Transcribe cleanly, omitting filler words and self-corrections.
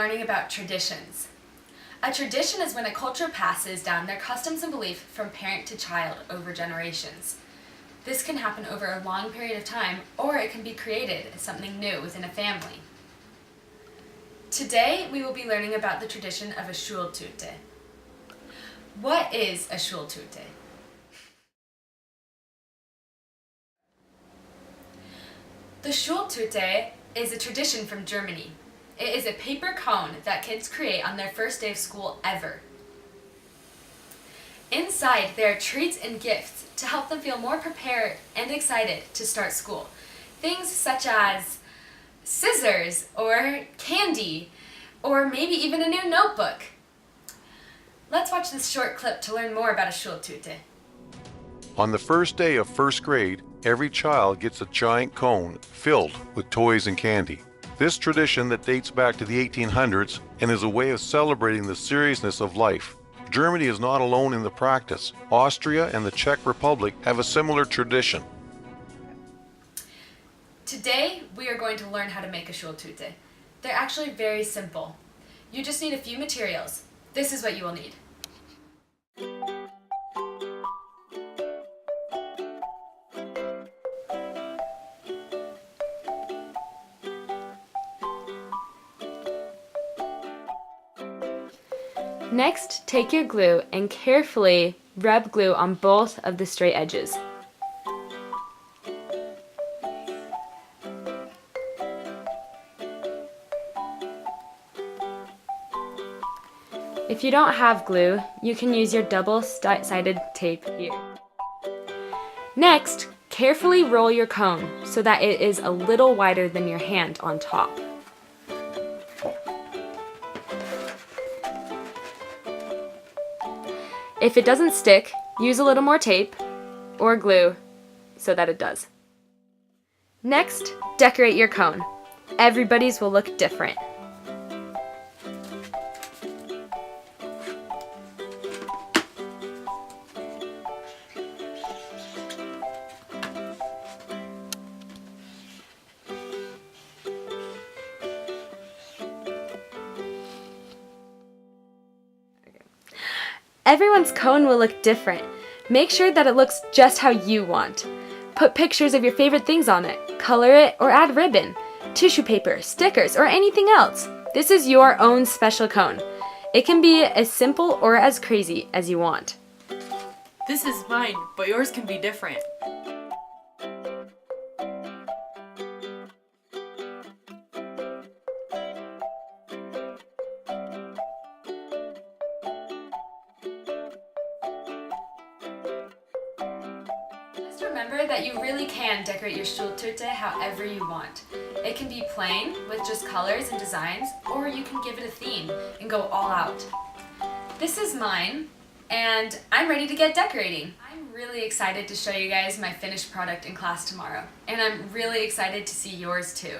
learning about traditions. A tradition is when a culture passes down their customs and belief from parent to child over generations. This can happen over a long period of time, or it can be created as something new within a family. Today, we will be learning about the tradition of a Shultüte. What is a Shultüte? The Shultüte is a tradition from Germany. It is a paper cone that kids create on their first day of school ever. Inside, there are treats and gifts to help them feel more prepared and excited to start school. Things such as scissors or candy, or maybe even a new notebook. Let's watch this short clip to learn more about a Shultüte. On the first day of first grade, every child gets a giant cone filled with toys and candy. This tradition that dates back to the 1800s and is a way of celebrating the seriousness of life. Germany is not alone in the practice. Austria and the Czech Republic have a similar tradition. Today, we are going to learn how to make a Shultüte. They're actually very simple. You just need a few materials. This is what you will need. Next, take your glue and carefully rub glue on both of the straight edges. If you don't have glue, you can use your double-sided tape here. Next, carefully roll your cone so that it is a little wider than your hand on top. If it doesn't stick, use a little more tape or glue so that it does. Next, decorate your cone. Everybody's will look different. Everyone's cone will look different. Make sure that it looks just how you want. Put pictures of your favorite things on it, color it, or add ribbon, tissue paper, stickers, or anything else. This is your own special cone. It can be as simple or as crazy as you want. This is mine, but yours can be different. Remember that you really can decorate your Shultüte however you want. It can be plain with just colors and designs, or you can give it a theme and go all out. This is mine, and I'm ready to get decorating. I'm really excited to show you guys my finished product in class tomorrow, and I'm really excited to see yours too.